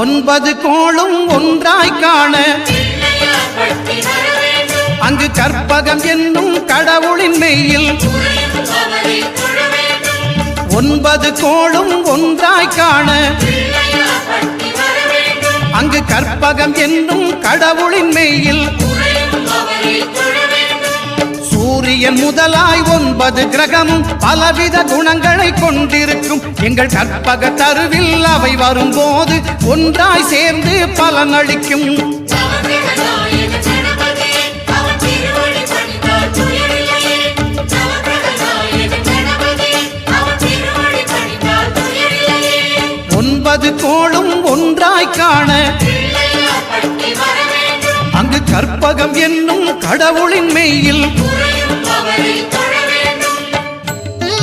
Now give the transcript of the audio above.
9 கோளும் ஒன்றாய் காண அங்கு கற்பகம் என்னும் கடவுளின் மெய்யில் 9 கோளும் ஒன்றாய் காண அங்கு கற்பகம் என்னும் கடவுளின் மெய்யில் சூரியன் முதலாய் 9 கிரகமும் பலவித குணங்களை கொண்டிருக்கும் எங்கள் கற்பக தருவில் அவை வரும்போது ஒன்றாய் சேர்ந்து பலனளிக்கும். கோளும் ஒன்றாய் காண அங்கு கற்பகம் என்னும் கடவுளின் மெய்யில்